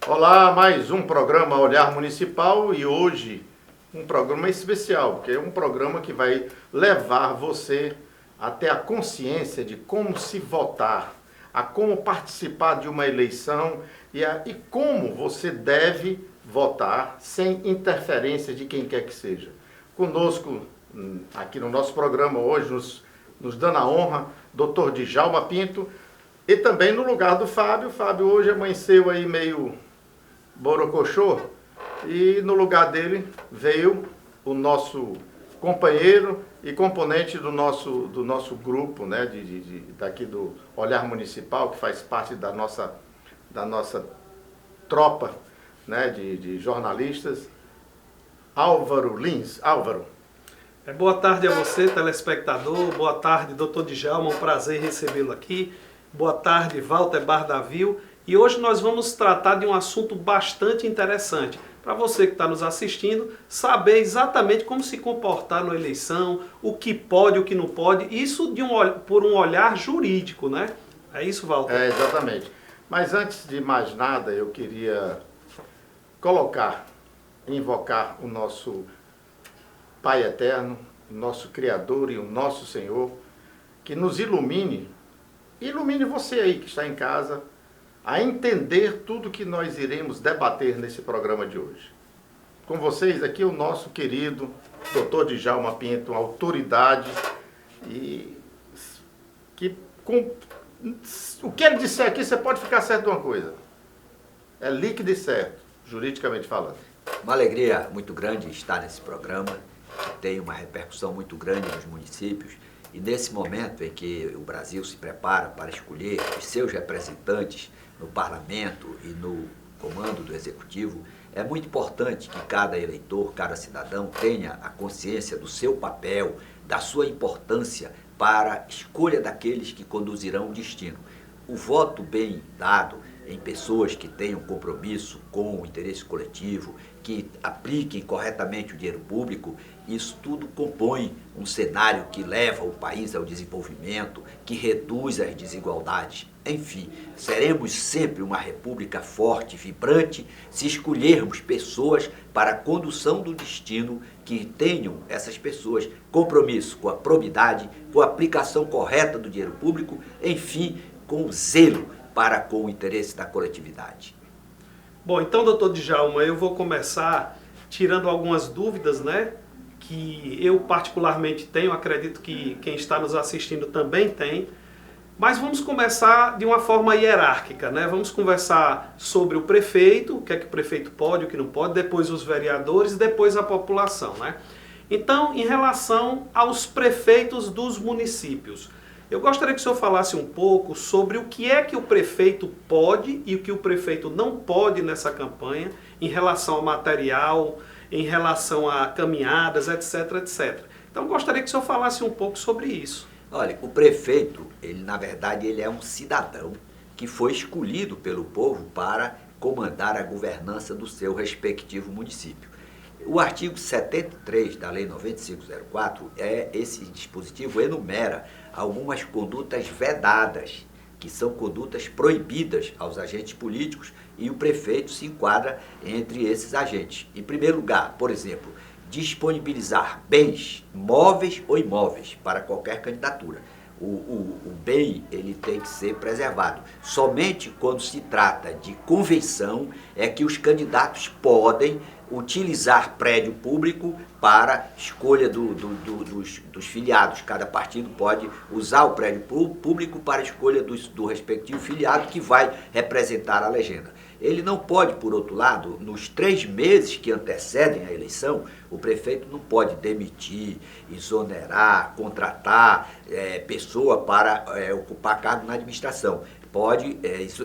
Olá, mais um programa Olhar Municipal e hoje um programa especial, porque é um programa que vai levar você até a consciência de como se votar, a como participar de uma eleição e como você deve votar sem interferência de quem quer que seja. Conosco, aqui no nosso programa hoje, nos dando a honra, Dr. Djalma Pinto, e também no lugar do Fábio. Fábio hoje amanheceu aí meio borocochô, e no lugar dele veio o nosso companheiro e componente do nosso grupo, né, daqui do Olhar Municipal, que faz parte da nossa tropa, né, de jornalistas, Álvaro Lins. Álvaro. Boa tarde a você, telespectador. Boa tarde, Dr. Djalma. Um prazer recebê-lo aqui. Boa tarde, Walter Bardavil. E hoje nós vamos tratar de um assunto bastante interessante. Para você que está nos assistindo, saber exatamente como se comportar na eleição, o que pode, o que não pode, isso por um olhar jurídico, né? É isso, Walter? É, exatamente. Mas antes de mais nada, eu queria invocar o nosso Pai Eterno, o nosso Criador e o nosso Senhor, que nos ilumine você aí que está em casa, a entender tudo que nós iremos debater nesse programa de hoje. Com vocês aqui o nosso querido Dr. Djalma Pinto, autoridade, e o que ele disser aqui, você pode ficar certo de uma coisa: é líquido e certo, juridicamente falando. Uma alegria muito grande estar nesse programa, que tem uma repercussão muito grande nos municípios, e nesse momento em que o Brasil se prepara para escolher os seus representantes no parlamento e no comando do executivo, é muito importante que cada eleitor, cada cidadão tenha a consciência do seu papel, da sua importância para a escolha daqueles que conduzirão o destino. O voto bem dado em pessoas que tenham compromisso com o interesse coletivo, que apliquem corretamente o dinheiro público, isso tudo compõe um cenário que leva o país ao desenvolvimento, que reduz as desigualdades. Enfim, seremos sempre uma república forte, vibrante, se escolhermos pessoas para a condução do destino, que tenham essas pessoas compromisso com a probidade, com a aplicação correta do dinheiro público, enfim, com zelo para com o interesse da coletividade. Bom, então, doutor Djalma, eu vou começar tirando algumas dúvidas, né, que eu particularmente tenho, acredito que quem está nos assistindo também tem, mas vamos começar de uma forma hierárquica, né? Vamos conversar sobre o prefeito, o que é que o prefeito pode, o que não pode, depois os vereadores, depois a população, né? Então, em relação aos prefeitos dos municípios, eu gostaria que o senhor falasse um pouco sobre o que é que o prefeito pode e o que o prefeito não pode nessa campanha, em relação ao material, em relação a caminhadas, etc, etc. Então, eu gostaria que o senhor falasse um pouco sobre isso. Olha, o prefeito, na verdade, ele é um cidadão que foi escolhido pelo povo para comandar a governança do seu respectivo município. O artigo 73 da Lei 9504, esse dispositivo enumera algumas condutas vedadas, que são condutas proibidas aos agentes políticos, e o prefeito se enquadra entre esses agentes. Em primeiro lugar, por exemplo, disponibilizar bens móveis ou imóveis para qualquer candidatura. O bem, ele tem que ser preservado. Somente quando se trata de convenção é que os candidatos podem utilizar prédio público para escolha dos filiados. Cada partido pode usar o prédio público para escolha do respectivo filiado que vai representar a legenda. Ele não pode, por outro lado, nos 3 meses que antecedem a eleição, o prefeito não pode demitir, exonerar, contratar pessoa para ocupar cargo na administração. Pode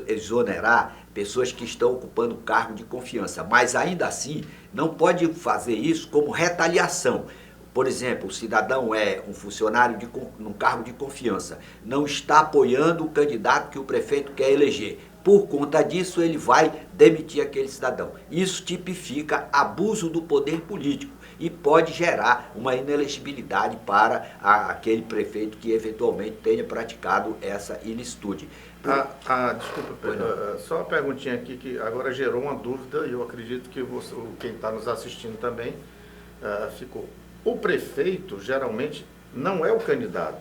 exonerar pessoas que estão ocupando cargo de confiança, mas ainda assim não pode fazer isso como retaliação. Por exemplo, o cidadão é um funcionário num cargo de confiança, não está apoiando o candidato que o prefeito quer eleger. Por conta disso, ele vai demitir aquele cidadão. Isso tipifica abuso do poder político e pode gerar uma inelegibilidade para aquele prefeito que eventualmente tenha praticado essa ilicitude. Desculpa, só uma perguntinha aqui que agora gerou uma dúvida e eu acredito que quem está nos assistindo também ficou. O prefeito geralmente não é o candidato.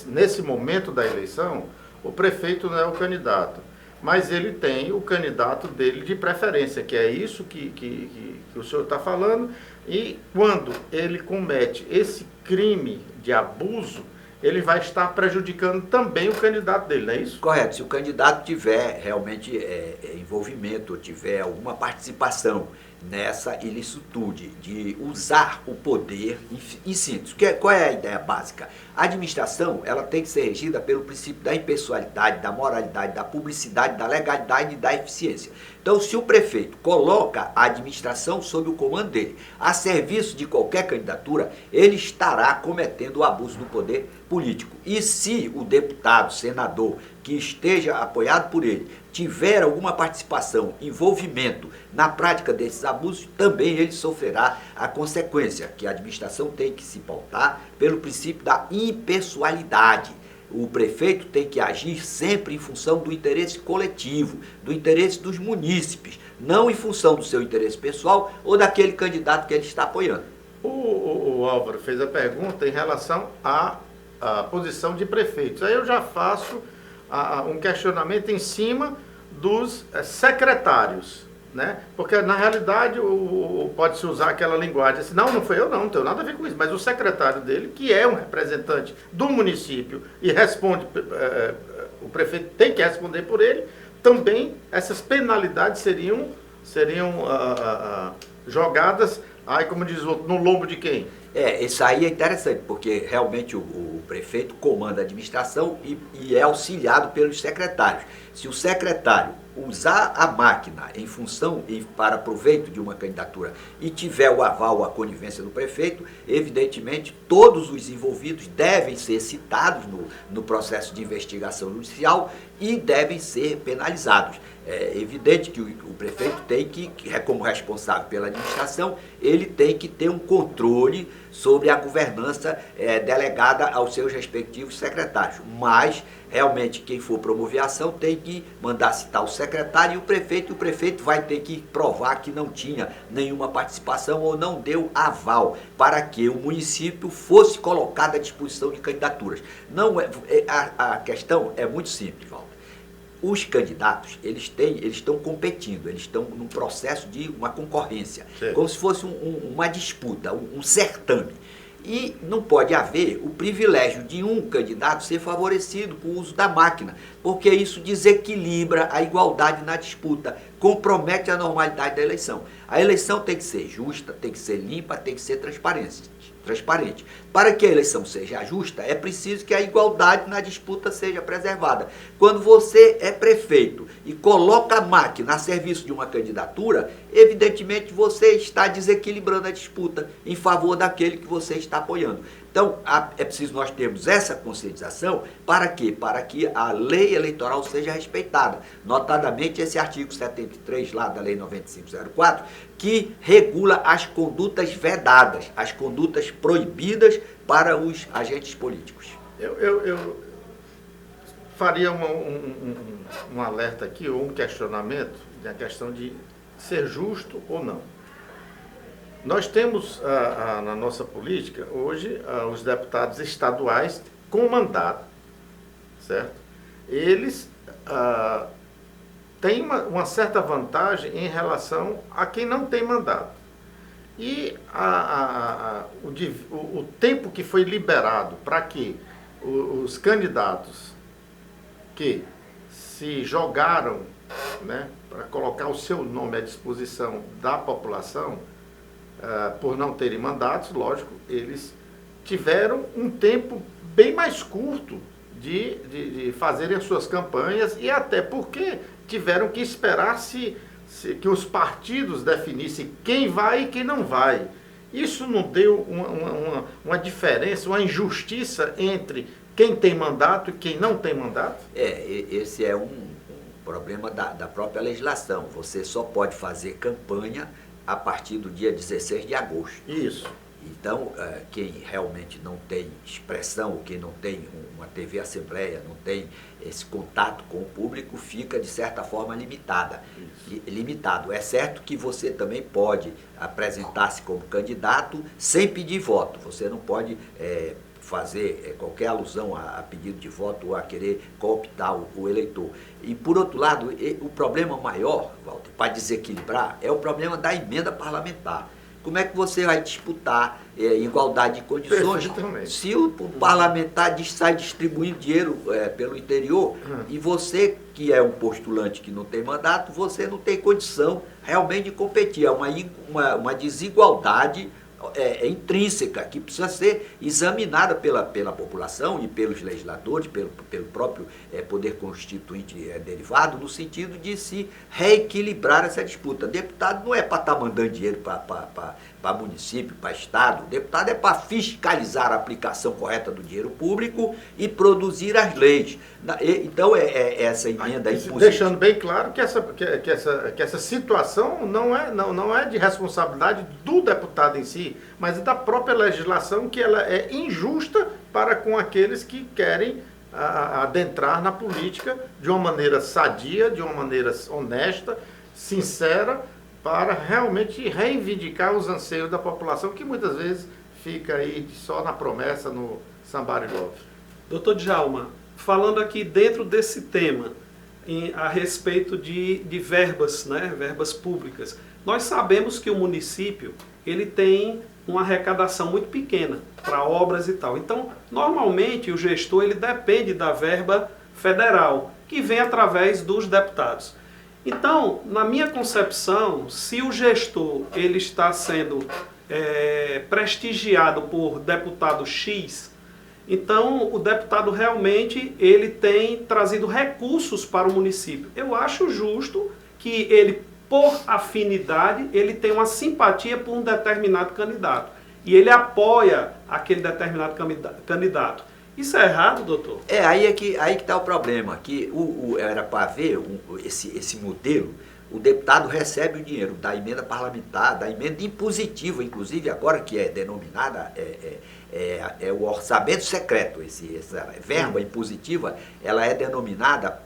Nesse momento da eleição, o prefeito não é o candidato, mas ele tem o candidato dele de preferência, que é isso que o senhor está falando, e quando ele comete esse crime de abuso, ele vai estar prejudicando também o candidato dele, não é isso? Correto. Se o candidato tiver realmente envolvimento, tiver alguma participação nessa ilicitude de usar o poder, em síntese, qual é a ideia básica? A administração, ela tem que ser regida pelo princípio da impessoalidade, da moralidade, da publicidade, da legalidade e da eficiência. Então, se o prefeito coloca a administração sob o comando dele, a serviço de qualquer candidatura, ele estará cometendo o abuso do poder político. E se o deputado, senador, que esteja apoiado por ele, tiver alguma participação, envolvimento na prática desses abusos, também ele sofrerá a consequência, que a administração tem que se pautar pelo princípio da impessoalidade. O prefeito tem que agir sempre em função do interesse coletivo, do interesse dos munícipes, não em função do seu interesse pessoal ou daquele candidato que ele está apoiando. O Álvaro fez a pergunta em relação à posição de prefeitos. Aí eu já faço um questionamento em cima dos secretários, né? Porque na realidade pode-se usar aquela linguagem assim, não foi eu não tenho nada a ver com isso, mas o secretário dele, que é um representante do município e responde, o prefeito tem que responder por ele, também essas penalidades seriam jogadas, como diz o outro, no lombo de quem? Isso aí é interessante, porque realmente o prefeito comanda a administração e é auxiliado pelos secretários. Se o secretário usar a máquina em função e para proveito de uma candidatura e tiver o aval, a conivência do prefeito, evidentemente todos os envolvidos devem ser citados no processo de investigação judicial e devem ser penalizados. É evidente que o prefeito tem que, como responsável pela administração, ele tem que ter um controle sobre a governança delegada aos seus respectivos secretários. Mas, realmente, quem for promover a ação tem que mandar citar o secretário e o prefeito vai ter que provar que não tinha nenhuma participação ou não deu aval para que o município fosse colocado à disposição de candidaturas. A questão é muito simples, Walter. Os candidatos, eles estão competindo, eles estão num processo de uma concorrência, como se fosse uma disputa, um certame. E não pode haver o privilégio de um candidato ser favorecido com o uso da máquina, porque isso desequilibra a igualdade na disputa, compromete a normalidade da eleição. A eleição tem que ser justa, tem que ser limpa, tem que ser transparente. Para que a eleição seja justa, é preciso que a igualdade na disputa seja preservada. Quando você é prefeito e coloca a máquina a serviço de uma candidatura, evidentemente você está desequilibrando a disputa em favor daquele que você está apoiando. Então, é preciso nós termos essa conscientização para quê? Para que a lei eleitoral seja respeitada. Notadamente, esse artigo 73 lá da Lei 9504, que regula as condutas vedadas, as condutas proibidas para os agentes políticos. Eu faria um alerta aqui, ou um questionamento, na questão de ser justo ou não. Nós temos na nossa política, hoje, os deputados estaduais com mandato, certo? Eles têm uma certa vantagem em relação a quem não tem mandato. E o tempo que foi liberado para que os candidatos que se jogaram, né, para colocar o seu nome à disposição da população, por não terem mandatos, lógico, eles tiveram um tempo bem mais curto de fazerem as suas campanhas e até porque tiveram que esperar que os partidos definissem quem vai e quem não vai. Isso não deu uma diferença, uma injustiça entre quem tem mandato e quem não tem mandato? Esse é um problema da própria legislação. Você só pode fazer campanha a partir do dia 16 de agosto. Isso. Então, quem realmente não tem expressão, quem não tem uma TV Assembleia, não tem esse contato com o público, fica, de certa forma, limitado. É certo que você também pode apresentar-se como candidato sem pedir voto. Você não pode fazer qualquer alusão a pedido de voto ou a querer cooptar o eleitor. E, por outro lado, o problema maior, Walter, para desequilibrar, é o problema da emenda parlamentar. Como é que você vai disputar igualdade de condições se o parlamentar sai distribuindo dinheiro pelo interior e você, que é um postulante que não tem mandato, você não tem condição realmente de competir? É uma desigualdade intrínseca que precisa ser examinada pela população e pelos legisladores, pelo próprio poder constituinte derivado, no sentido de se reequilibrar essa disputa. Deputado não é para estar mandando dinheiro para município, para estado. Deputado é para fiscalizar a aplicação correta do dinheiro público e produzir as leis. Então, essa emenda impositiva. Deixando bem claro que essa situação não é de responsabilidade do deputado em si, mas da própria legislação, que ela é injusta para com aqueles que querem adentrar na política de uma maneira sadia, de uma maneira honesta, sincera, para realmente reivindicar os anseios da população, que muitas vezes fica aí só na promessa, no somebody love. Doutor Djalma, falando aqui dentro desse tema, a respeito de verbas, né, verbas públicas, nós sabemos que o município ele tem uma arrecadação muito pequena para obras e tal. Então, normalmente, o gestor ele depende da verba federal, que vem através dos deputados. Então, na minha concepção, se o gestor ele está sendo prestigiado por deputado X, então o deputado realmente ele tem trazido recursos para o município. Eu acho justo que ele, por afinidade, ele tem uma simpatia por um determinado candidato. E ele apoia aquele determinado candidato. Isso é errado, doutor? Aí que está o problema, que era para ver esse modelo. O deputado recebe o dinheiro da emenda parlamentar, da emenda impositiva, inclusive agora que é denominada o orçamento secreto. Essa verba impositiva, ela é denominada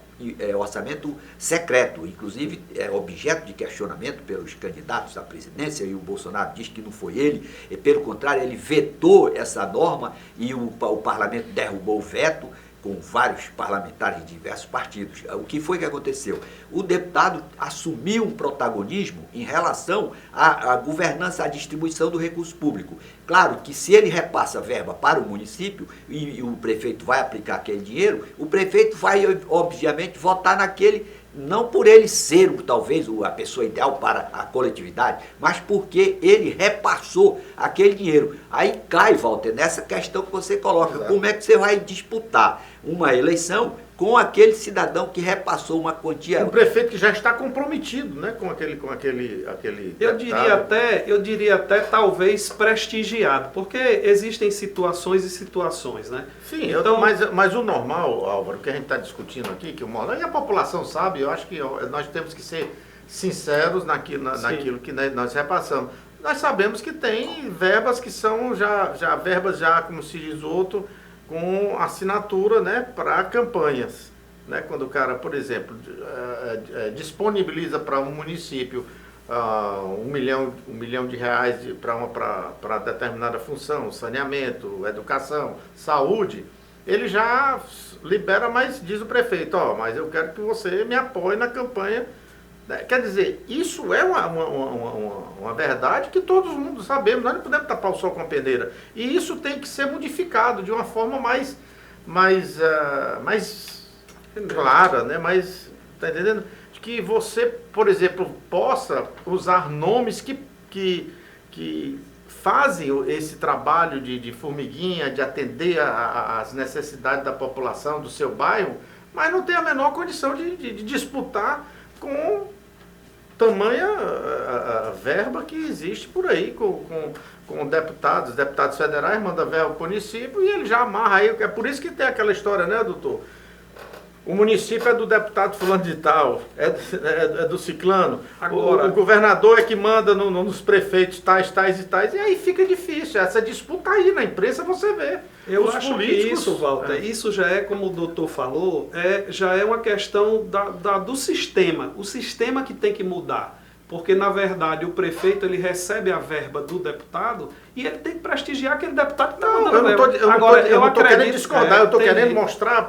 orçamento secreto, inclusive é objeto de questionamento pelos candidatos à presidência, e o Bolsonaro diz que não foi ele, e pelo contrário, ele vetou essa norma e o parlamento derrubou o veto, com vários parlamentares de diversos partidos. O que foi que aconteceu? O deputado assumiu um protagonismo em relação à governança, à distribuição do recurso público. Claro que se ele repassa verba para o município e o prefeito vai aplicar aquele dinheiro, o prefeito vai, obviamente, votar naquele, não por ele ser, talvez, a pessoa ideal para a coletividade, mas porque ele repassou aquele dinheiro. Aí cai, Walter, nessa questão que você coloca. Exato. Como é que você vai disputar uma eleição com aquele cidadão que repassou uma quantia... Um prefeito que já está comprometido, né, com aquele eu diria até talvez prestigiado, porque existem situações e situações, né? Sim, então, mas o normal, Álvaro, que a gente está discutindo aqui, que e a população sabe, eu acho que nós temos que ser sinceros naquilo que nós repassamos. Nós sabemos que tem verbas que são verbas, como se diz o outro, com assinatura, né, para campanhas. Né? Quando o cara, por exemplo, disponibiliza para um município R$1 milhão de reais para determinada função, saneamento, educação, saúde, ele já libera, mas diz o prefeito, mas eu quero que você me apoie na campanha. Quer dizer, isso é uma verdade que todos mundo sabemos, nós não podemos tapar o sol com a peneira. E isso tem que ser modificado de uma forma mais clara, né? Tá entendendo? Que você, por exemplo, possa usar nomes que fazem esse trabalho de formiguinha, de atender às necessidades da população do seu bairro, mas não tem a menor condição de disputar com tamanha verba que existe por aí, com deputados federais mandam verba para o município e ele já amarra aí. É por isso que tem aquela história, né, doutor? o município é do deputado fulano de tal, é do ciclano. Agora, o governador é que manda nos prefeitos tais e tais, e aí fica difícil. Essa disputa aí na imprensa você vê. Eu acho que isso, Walter, isso já é, como o doutor falou, já é uma questão do sistema. O sistema que tem que mudar. Porque, na verdade, o prefeito ele recebe a verba do deputado e ele tem que prestigiar aquele deputado que está mandando verba. Eu não estou querendo discordar, eu estou querendo mostrar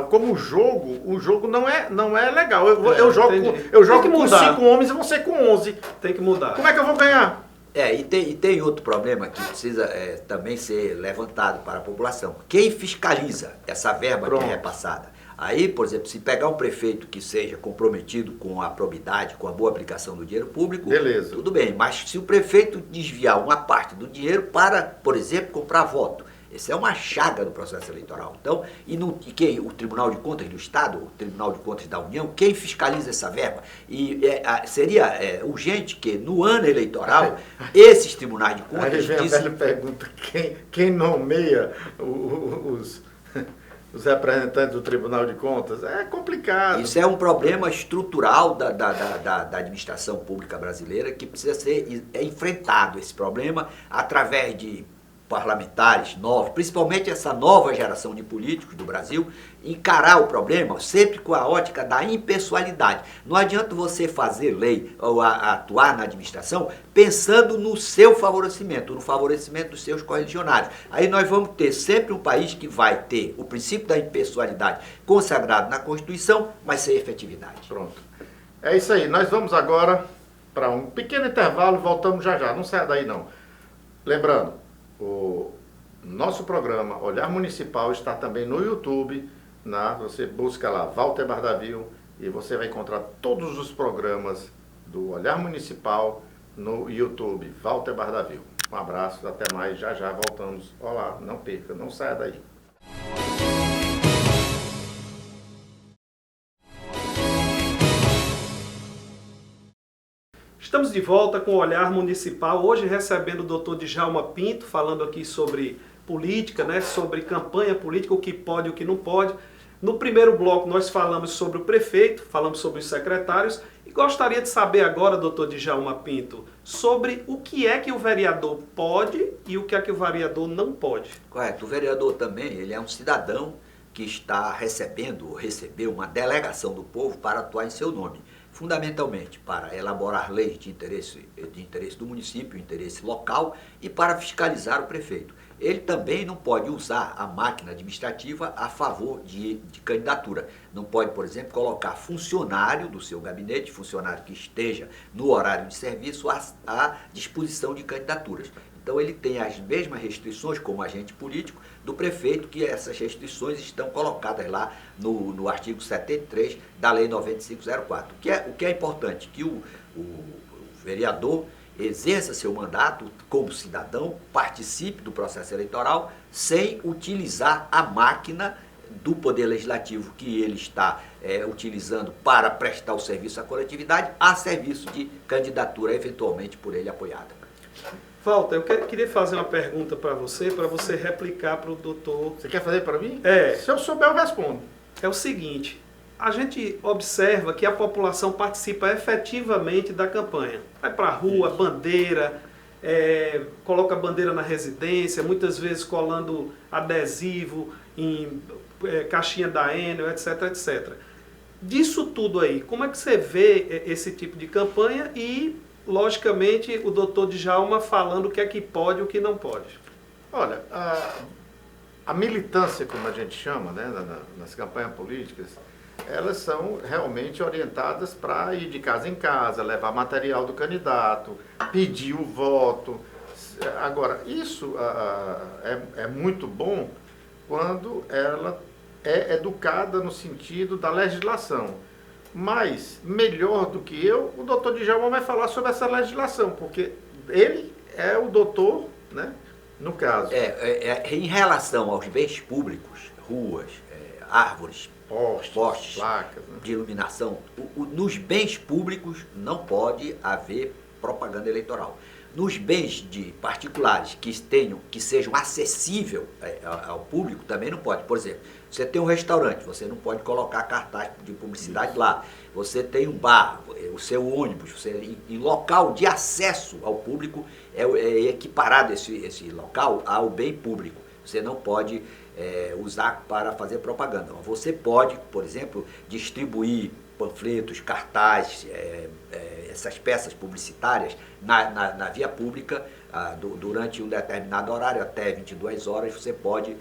como o jogo não é legal. Eu jogo com 5 homens e você com 11. Tem que mudar. Como é que eu vou ganhar? E tem outro problema que precisa também ser levantado para a população. Quem fiscaliza essa verba que é repassada? Aí, por exemplo, se pegar um prefeito que seja comprometido com a probidade, com a boa aplicação do dinheiro público, beleza, tudo bem. Mas se o prefeito desviar uma parte do dinheiro para, por exemplo, comprar voto, essa é uma chaga do processo eleitoral. Então, o Tribunal de Contas do Estado, o Tribunal de Contas da União, quem fiscaliza essa verba? E seria urgente que, no ano eleitoral, esses tribunais de contas... Aí vem a velha pergunta, quem nomeia os representantes do Tribunal de Contas? É complicado. Isso é um problema estrutural da administração pública brasileira que precisa ser enfrentado, esse problema, através de parlamentares novos, principalmente essa nova geração de políticos do Brasil, encarar o problema sempre com a ótica da impessoalidade. Não adianta você fazer lei ou atuar na administração pensando no seu favorecimento, no favorecimento dos seus correligionários. Aí nós vamos ter sempre um país que vai ter o princípio da impessoalidade consagrado na Constituição, mas sem efetividade. Pronto. É isso aí. Nós vamos agora para um pequeno intervalo, voltamos já já. Não saia daí não. Lembrando, o nosso programa Olhar Municipal está também no YouTube. Você busca lá Walter Bardavil e você vai encontrar todos os programas do Olhar Municipal no YouTube, Walter Bardavil. Um abraço, até mais, já voltamos. Olá, não perca, não saia daí. Estamos de volta com o Olhar Municipal, hoje recebendo o doutor Djalma Pinto, falando aqui sobre política, né, sobre campanha política, o que pode e o que não pode. No primeiro bloco nós falamos sobre o prefeito, falamos sobre os secretários e gostaria de saber agora, doutor Djalma Pinto, sobre o que é que o vereador pode e o que é que o vereador não pode. Correto, o vereador também, ele é um cidadão que está recebeu uma delegação do povo para atuar em seu nome. Fundamentalmente para elaborar leis de interesse do município, interesse local e para fiscalizar o prefeito. Ele também não pode usar a máquina administrativa a favor de candidatura. Não pode, por exemplo, colocar funcionário do seu gabinete, funcionário que esteja no horário de serviço à disposição de candidaturas. Então ele tem as mesmas restrições como agente político do prefeito, que essas restrições estão colocadas lá no artigo 73 da Lei 9504. O que é importante? Que o vereador exerça seu mandato como cidadão, participe do processo eleitoral sem utilizar a máquina do Poder Legislativo que ele está utilizando para prestar o serviço à coletividade, a serviço de candidatura eventualmente por ele apoiada. Walter, eu queria fazer uma pergunta para você replicar para o doutor. Você quer fazer para mim? É. Se eu souber, eu respondo. É o seguinte, a gente observa que a população participa efetivamente da campanha. Vai para a rua, bandeira, coloca a bandeira na residência, muitas vezes colando adesivo em caixinha da Enel, etc, etc. Disso tudo aí, como é que você vê esse tipo de campanha e, logicamente, o doutor Djalma falando o que é que pode e o que não pode? Olha, a militância, como a gente chama, né, nas campanhas políticas, elas são realmente orientadas para ir de casa em casa, levar material do candidato, pedir o voto. Agora, isso é muito bom quando ela é educada no sentido da legislação. Mas, melhor do que eu, o doutor Djalma vai falar sobre essa legislação, porque ele é o doutor, né, no caso. Em relação aos bens públicos, ruas, árvores, postes, placas, né, de iluminação, nos bens públicos não pode haver propaganda eleitoral. Nos bens de particulares que sejam acessíveis ao público, também não pode. Por exemplo, você tem um restaurante, você não pode colocar cartaz de publicidade lá. Você tem um bar, o seu ônibus, em local de acesso ao público, é equiparado esse local ao bem público. Você não pode usar para fazer propaganda. Você pode, por exemplo, distribuir panfletos, cartazes, essas peças publicitárias na via pública durante um determinado horário, até 22 horas, você pode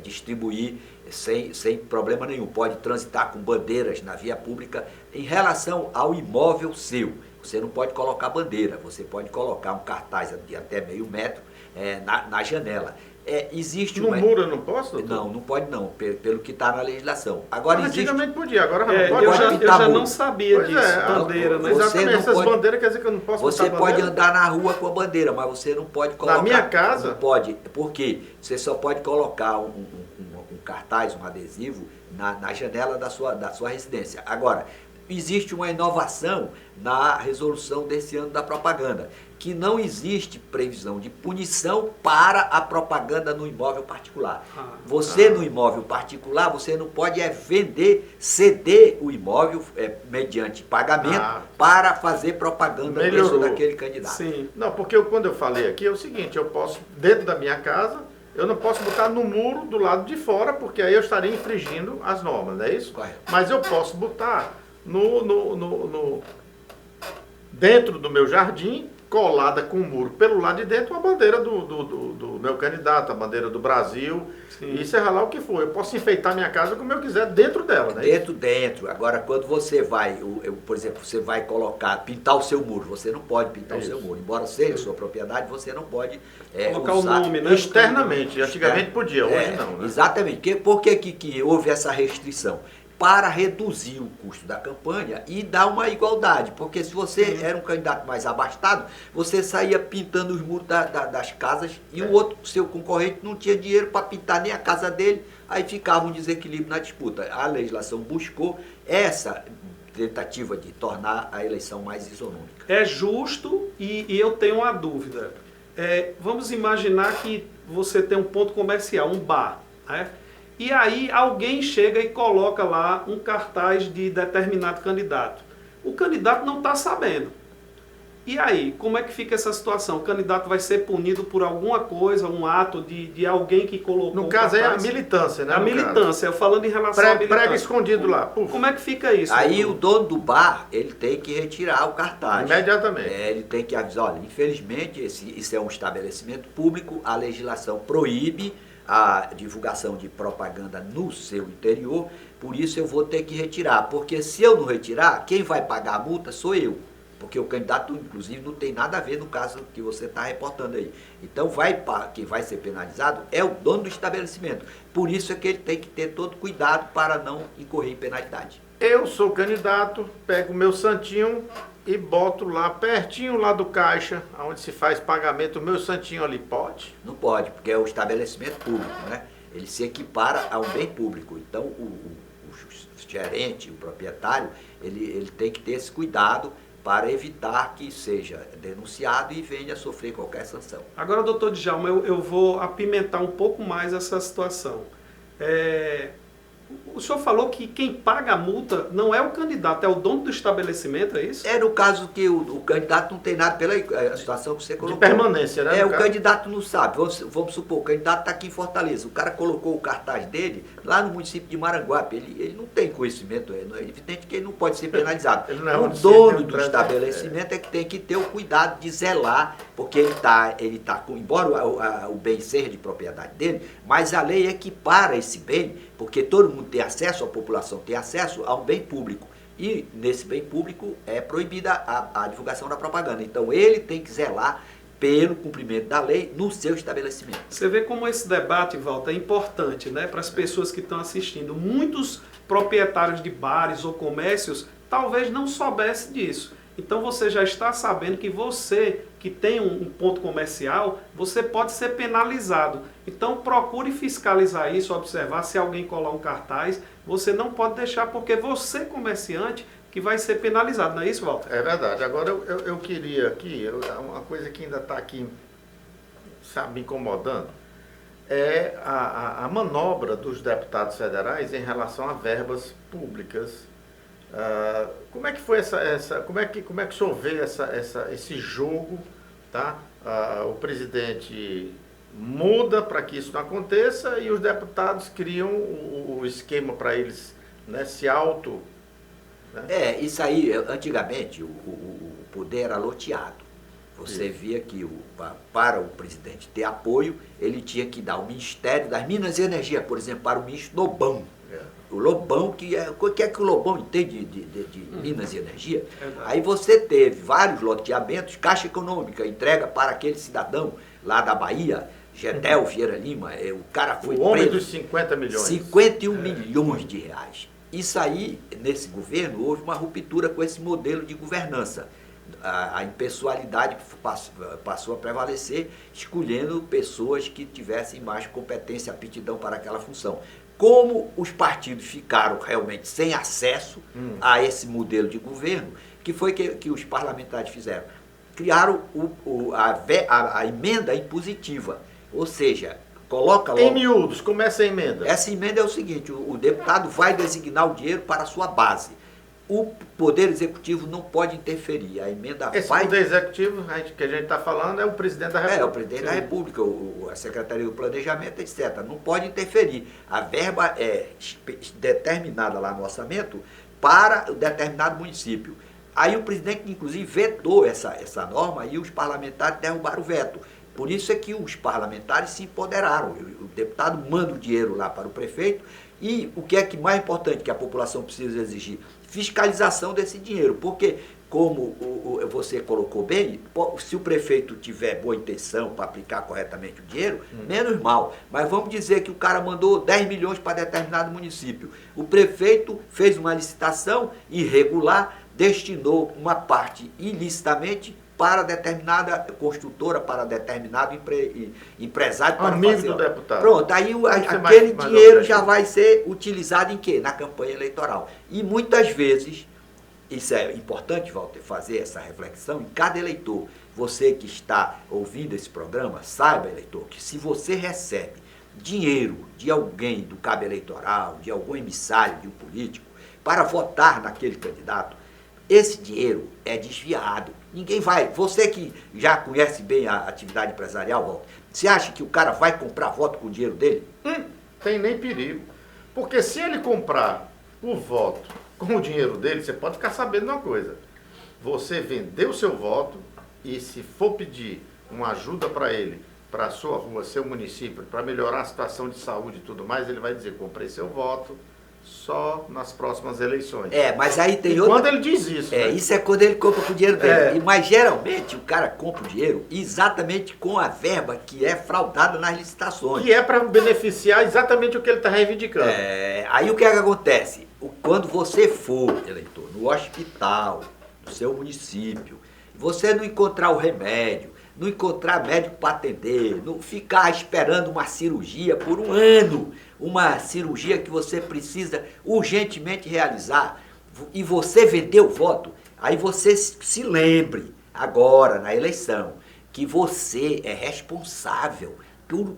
distribuir sem problema nenhum. Pode transitar com bandeiras na via pública. Em relação ao imóvel seu, você não pode colocar bandeira, você pode colocar um cartaz de até meio metro na janela. Existe no muro eu não posso, doutor? Não, não pode não, pelo que está na legislação. Agora antigamente podia, agora não pode. Eu já não sabia disso, bandeira, né? Exatamente, essas bandeiras quer dizer que eu não posso botar bandeira. Você pode andar na rua com a bandeira, mas você não pode colocar... Na minha casa? Não pode, por quê? Você só pode colocar um cartaz, um adesivo na janela da sua residência. Agora, existe uma inovação na resolução desse ano da propaganda, que não existe previsão de punição para a propaganda no imóvel particular. No imóvel particular, você não pode ceder o imóvel mediante pagamento para fazer propaganda dentro daquele candidato. Sim. Não, porque quando eu falei aqui é o seguinte, eu posso, dentro da minha casa, eu não posso botar no muro do lado de fora, porque aí eu estaria infringindo as normas, não é isso? Correto. Mas eu posso botar dentro do meu jardim, colada com o muro pelo lado de dentro, a bandeira do meu candidato, a bandeira do Brasil, e seja lá o que for. Eu posso enfeitar minha casa como eu quiser dentro dela, né? Dentro. Agora, quando você vai, por exemplo, você vai pintar o seu muro, você não pode pintar o seu muro. Embora seja sua propriedade, você não pode colocar usar o nome, né? Externamente. Antigamente podia, hoje não, né? Exatamente. Por que houve essa restrição? Para reduzir o custo da campanha e dar uma igualdade. Porque se você era um candidato mais abastado, você saía pintando os muros das casas e o outro, seu concorrente, não tinha dinheiro para pintar nem a casa dele, aí ficava um desequilíbrio na disputa. A legislação buscou essa tentativa de tornar a eleição mais isonômica. É justo e eu tenho uma dúvida. Vamos imaginar que você tem um ponto comercial, um bar, né? E aí alguém chega e coloca lá um cartaz de determinado candidato. O candidato não está sabendo. E aí, como é que fica essa situação? O candidato vai ser punido por alguma coisa, um ato de alguém que colocou... No caso é a militância, né? A militância, eu falando em relação à militância. Prega escondido lá. Como é que fica isso? Aí o dono do bar, ele tem que retirar o cartaz. Imediatamente. Ele tem que avisar, olha, infelizmente, isso é um estabelecimento público, a legislação proíbe a divulgação de propaganda no seu interior, por isso eu vou ter que retirar, porque se eu não retirar, quem vai pagar a multa sou eu, porque o candidato, inclusive, não tem nada a ver no caso que você está reportando aí. Então, quem vai ser penalizado é o dono do estabelecimento, por isso é que ele tem que ter todo cuidado para não incorrer em penalidade. Eu sou candidato, pego o meu santinho e boto lá, pertinho lá do caixa, onde se faz pagamento, o meu santinho ali, pode? Não pode, porque é o estabelecimento público, né? Ele se equipara a um bem público. Então, o gerente, o proprietário, ele tem que ter esse cuidado para evitar que seja denunciado e venha a sofrer qualquer sanção. Agora, doutor Djalma, eu vou apimentar um pouco mais essa situação. O senhor falou que quem paga a multa não é o candidato, é o dono do estabelecimento, é isso? No caso que o candidato não tem nada pela situação que você colocou. De permanência, né? O candidato não sabe. Vamos supor, o candidato está aqui em Fortaleza, o cara colocou o cartaz dele lá no município de Maranguape. Ele não tem conhecimento, é evidente que ele não pode ser penalizado. O dono do estabelecimento é que tem que ter o cuidado de zelar, porque ele tá com, embora o bem seja de propriedade dele, mas a lei equipara esse bem, porque todo mundo tem acesso, a população tem acesso a um bem público. E nesse bem público é proibida a divulgação da propaganda. Então ele tem que zelar pelo cumprimento da lei no seu estabelecimento. Você vê como esse debate, Walter, é importante, né, para as pessoas que estão assistindo. Muitos proprietários de bares ou comércios talvez não soubessem disso. Então você já está sabendo que você que tem um ponto comercial, você pode ser penalizado. Então procure fiscalizar isso, observar se alguém colar um cartaz. Você não pode deixar, porque você, comerciante, que vai ser penalizado, não é isso, Walter? É verdade. Agora eu queria aqui, uma coisa que ainda está aqui, sabe, me incomodando, é a manobra dos deputados federais em relação a verbas públicas. Como é que foi como é que o senhor vê esse jogo, tá? O presidente muda para que isso não aconteça e os deputados criam o esquema para eles, né, se auto... Né? Isso aí, antigamente, o poder era loteado. Você via que para o presidente ter apoio, ele tinha que dar o Ministério das Minas e Energia, por exemplo, para o ministro Lobão. O Lobão, o que é que o Lobão entende de Minas e Energia? Aí você teve vários loteamentos, Caixa Econômica, entrega para aquele cidadão lá da Bahia, Gedel Vieira Lima, o cara foi preso. O homem preso, dos 50 milhões. 51 milhões de reais. Isso aí, nesse governo, houve uma ruptura com esse modelo de governança. A impessoalidade passou a prevalecer, escolhendo pessoas que tivessem mais competência, aptidão para aquela função. Como os partidos ficaram realmente sem acesso a esse modelo de governo, que foi que os parlamentares fizeram? Criaram a emenda impositiva, ou seja, coloca logo... Em miúdos, começa a emenda. Essa emenda é o seguinte, o deputado vai designar o dinheiro para a sua base. O Poder Executivo não pode interferir. A emenda Esse Poder Executivo que a gente está falando é o presidente da República. É o presidente da República, a Secretaria do Planejamento, etc. Não pode interferir. A verba é determinada lá no orçamento para o determinado município. Aí o presidente, inclusive, vetou essa norma e os parlamentares derrubaram o veto. Por isso é que os parlamentares se empoderaram. O deputado manda o dinheiro lá para o prefeito e o que é que mais importante que a população precisa exigir? Fiscalização desse dinheiro, porque, como você colocou bem, se o prefeito tiver boa intenção para aplicar corretamente o dinheiro, menos mal. Mas vamos dizer que o cara mandou 10 milhões para determinado município. O prefeito fez uma licitação irregular, destinou uma parte ilicitamente para determinada construtora, para determinado empresário. Para amigo fazer, do deputado. Pronto, aí aquele dinheiro já vai ser utilizado em quê? Na campanha eleitoral. E muitas vezes, isso é importante, Walter, fazer essa reflexão em cada eleitor. Você que está ouvindo esse programa, saiba, eleitor, que se você recebe dinheiro de alguém do cabo eleitoral, de algum emissário de um político, para votar naquele candidato, esse dinheiro é desviado. Ninguém vai. Você que já conhece bem a atividade empresarial, Walter, você acha que o cara vai comprar voto com o dinheiro dele? Tem nem perigo. Porque se ele comprar o voto com o dinheiro dele, você pode ficar sabendo de uma coisa. Você vendeu o seu voto e se for pedir uma ajuda para ele, para a sua rua, seu município, para melhorar a situação de saúde e tudo mais, ele vai dizer, comprei seu voto só nas próximas eleições. Mas aí tem quando ele diz isso. Né? Isso é quando ele compra com o dinheiro dele. Mas geralmente o cara compra o dinheiro exatamente com a verba que é fraudada nas licitações. Que é para beneficiar exatamente o que ele está reivindicando. Aí o que é que acontece? Quando você for, eleitor, no hospital do seu município, você não encontrar o remédio, não encontrar médico para atender, não ficar esperando uma cirurgia por um ano, uma cirurgia que você precisa urgentemente realizar, e você vendeu o voto, aí você se lembre, agora, na eleição, que você é responsável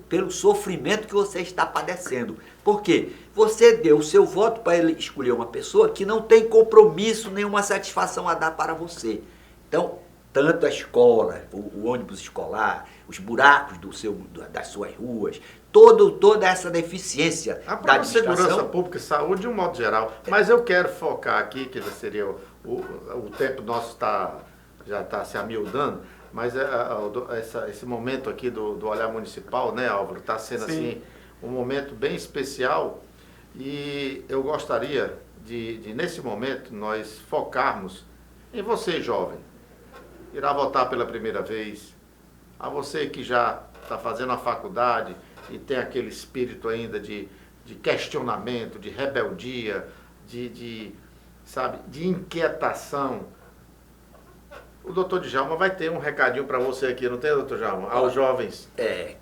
pelo sofrimento que você está padecendo. Por quê? Você deu o seu voto para ele escolher uma pessoa que não tem compromisso, nenhuma satisfação a dar para você. Então, tanto a escola, o ônibus escolar, os buracos das suas ruas, toda essa deficiência a própria segurança pública e saúde de um modo geral. Mas eu quero focar aqui, que seria o tempo nosso já está se amiudando, mas esse momento aqui do Olhar Municipal, né, Álvaro, está sendo assim um momento bem especial e eu gostaria de nesse momento, nós focarmos em você, jovem, irá votar pela primeira vez, a você que já está fazendo a faculdade e tem aquele espírito ainda de questionamento, de rebeldia, de inquietação. O doutor Djalma vai ter um recadinho para você aqui, não tem, doutor Djalma? Aos jovens.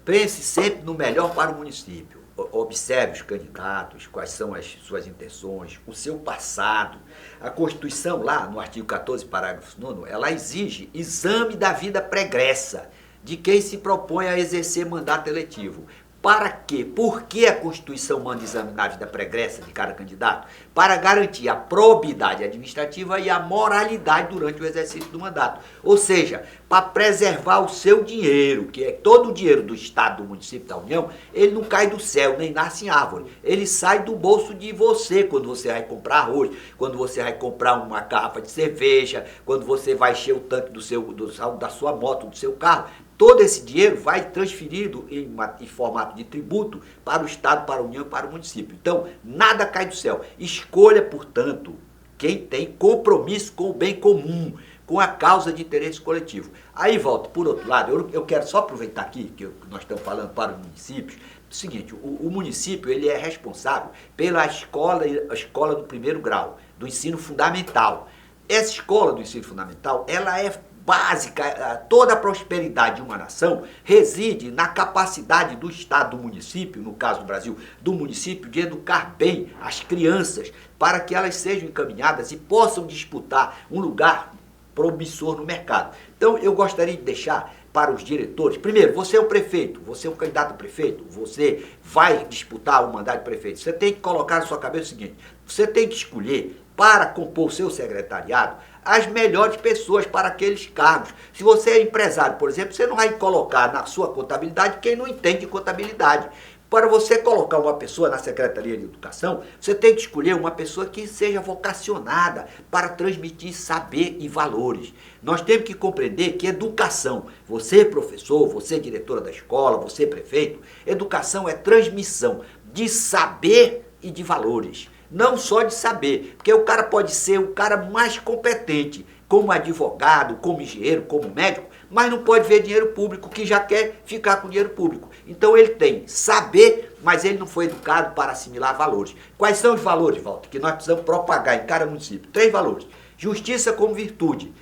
Pense sempre no melhor para o município. observe os candidatos, quais são as suas intenções, o seu passado. A Constituição, lá no artigo 14, parágrafo 9º, ela exige exame da vida pregressa de quem se propõe a exercer mandato eletivo. Para quê? Por que a Constituição manda examinar a vida pregressa de cada candidato? Para garantir a probidade administrativa e a moralidade durante o exercício do mandato. Ou seja, para preservar o seu dinheiro, que é todo o dinheiro do Estado, do município, da União, ele não cai do céu, nem nasce em árvore. Ele sai do bolso de você, quando você vai comprar arroz, quando você vai comprar uma garrafa de cerveja, quando você vai encher o tanque da sua moto, do seu carro. Todo esse dinheiro vai transferido em formato de tributo para o Estado, para a União e para o município. Então, nada cai do céu. Escolha, portanto, quem tem compromisso com o bem comum, com a causa de interesse coletivo. Aí volta, por outro lado, eu quero só aproveitar aqui, que nós estamos falando para os municípios, o seguinte, o município ele é responsável pela escola do primeiro grau, do ensino fundamental. Essa escola do ensino fundamental, ela é básica. Toda a prosperidade de uma nação reside na capacidade do Estado, do município, no caso do Brasil, do município, de educar bem as crianças para que elas sejam encaminhadas e possam disputar um lugar promissor no mercado. Então, eu gostaria de deixar para os diretores, primeiro, você é um prefeito, você é um candidato a prefeito, você vai disputar o mandato de prefeito, você tem que colocar na sua cabeça o seguinte, você tem que escolher para compor o seu secretariado as melhores pessoas para aqueles cargos. Se você é empresário, por exemplo, você não vai colocar na sua contabilidade quem não entende de contabilidade. Para você colocar uma pessoa na Secretaria de Educação, você tem que escolher uma pessoa que seja vocacionada para transmitir saber e valores. Nós temos que compreender que educação, você professor, você diretora da escola, você prefeito, educação é transmissão de saber e de valores. Não só de saber, porque o cara pode ser o cara mais competente, como advogado, como engenheiro, como médico, mas não pode ver dinheiro público, que já quer ficar com dinheiro público. Então ele tem saber, mas ele não foi educado para assimilar valores. Quais são os valores, Walter, que nós precisamos propagar em cada município? 3 valores. Justiça como virtude.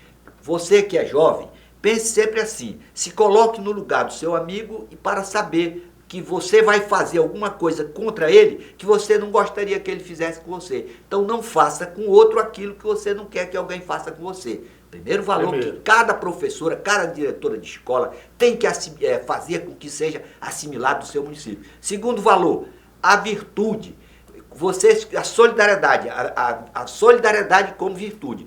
Você que é jovem, pense sempre assim, se coloque no lugar do seu amigo e para saber que você vai fazer alguma coisa contra ele que você não gostaria que ele fizesse com você. Então não faça com o outro aquilo que você não quer que alguém faça com você. Primeiro valor que cada professora, cada diretora de escola tem que fazer com que seja assimilado do seu município. Segundo valor, a virtude. A solidariedade, a solidariedade como virtude.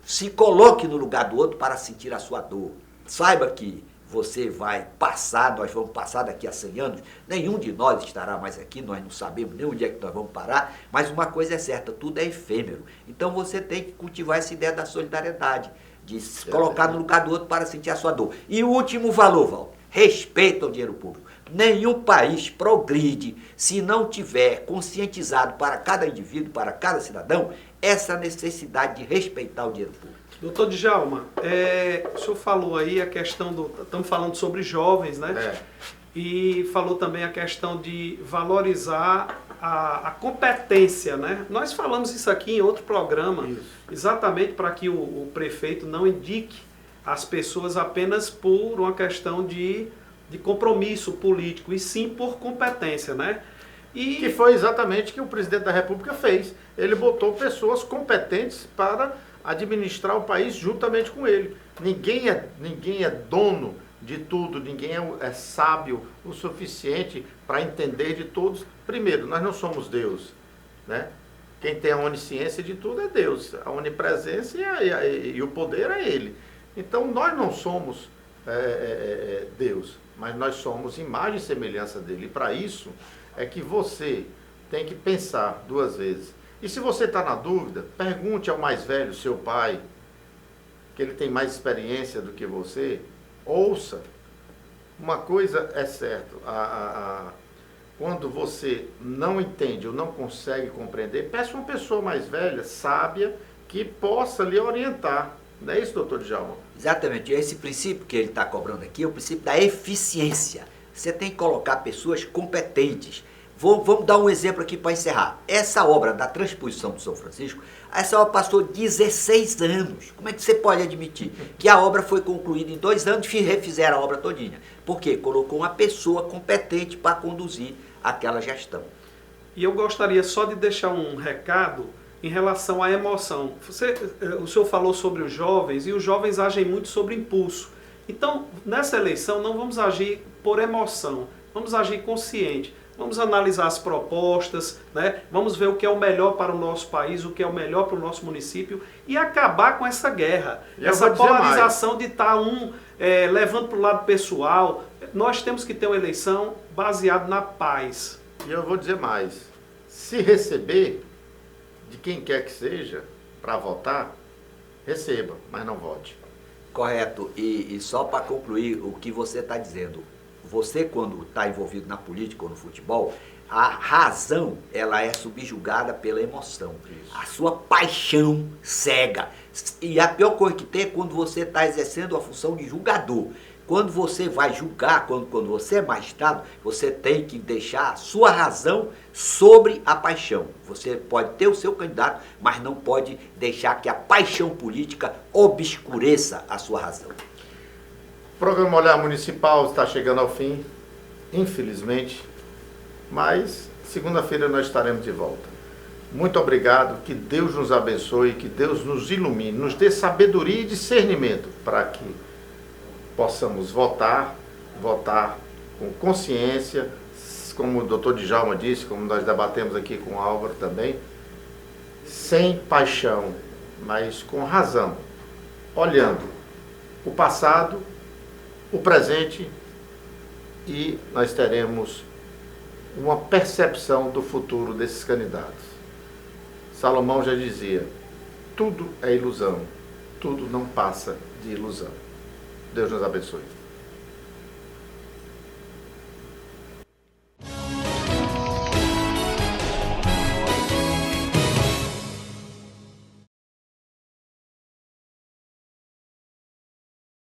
Se coloque no lugar do outro para sentir a sua dor. Saiba que você vai passar, nós vamos passar daqui a 100 anos, nenhum de nós estará mais aqui, nós não sabemos nem onde é que nós vamos parar, mas uma coisa é certa, tudo é efêmero. Então você tem que cultivar essa ideia da solidariedade, de se colocar no lugar do outro para sentir a sua dor. E o último valor, Val, respeito ao dinheiro público. Nenhum país progride se não tiver conscientizado para cada indivíduo, para cada cidadão, essa necessidade de respeitar o dinheiro público. Doutor Djalma, o senhor falou aí a questão estamos falando sobre jovens, né? E falou também a questão de valorizar a competência, né? Nós falamos isso aqui em outro programa, exatamente para que o prefeito não indique as pessoas apenas por uma questão de compromisso político, e sim por competência, né? Que foi exatamente o que o presidente da República fez. Ele botou pessoas competentes para administrar o país juntamente com ele. Ninguém é dono de tudo, ninguém é sábio o suficiente para entender de todos. Primeiro, nós não somos Deus, né? Quem tem a onisciência de tudo é Deus, a onipresença e o poder é Ele. Então nós não somos Deus, mas nós somos imagem e semelhança dele. E para isso é que você tem que pensar 2 vezes. E se você está na dúvida, pergunte ao mais velho, seu pai, que ele tem mais experiência do que você. Ouça. Uma coisa é certa, quando você não entende ou não consegue compreender, peça uma pessoa mais velha, sábia, que possa lhe orientar. Não é isso, doutor Djalma? Exatamente. Esse princípio que ele está cobrando aqui é o princípio da eficiência. Você tem que colocar pessoas competentes. Vamos dar um exemplo aqui para encerrar. Essa obra da transposição do São Francisco, essa obra passou 16 anos. Como é que você pode admitir que a obra foi concluída em 2 anos e refizeram a obra todinha? Porque colocou uma pessoa competente para conduzir aquela gestão. E eu gostaria só de deixar um recado em relação à emoção. O senhor falou sobre os jovens, e os jovens agem muito sobre impulso. Então, nessa eleição, não vamos agir por emoção, vamos agir consciente. Vamos analisar as propostas, né? Vamos ver o que é o melhor para o nosso país, o que é o melhor para o nosso município e acabar com essa guerra, essa polarização de estar levando para o lado pessoal. Nós temos que ter uma eleição baseada na paz. E eu vou dizer mais, se receber de quem quer que seja para votar, receba, mas não vote. Correto. E só para concluir o que você está dizendo, você quando está envolvido na política ou no futebol, a razão ela é subjugada pela emoção. Isso. A sua paixão cega. E a pior coisa que tem é quando você está exercendo a função de julgador. Quando você vai julgar, quando você é magistrado, você tem que deixar a sua razão sobre a paixão. Você pode ter o seu candidato, mas não pode deixar que a paixão política obscureça a sua razão. O programa Olhar Municipal está chegando ao fim, infelizmente, mas segunda-feira nós estaremos de volta. Muito obrigado, que Deus nos abençoe, que Deus nos ilumine, nos dê sabedoria e discernimento para que possamos votar com consciência, como o doutor Djalma disse, como nós debatemos aqui com o Álvaro também, sem paixão, mas com razão, olhando o passado, o presente, e nós teremos uma percepção do futuro desses candidatos. Salomão já dizia, tudo é ilusão, tudo não passa de ilusão. Deus nos abençoe.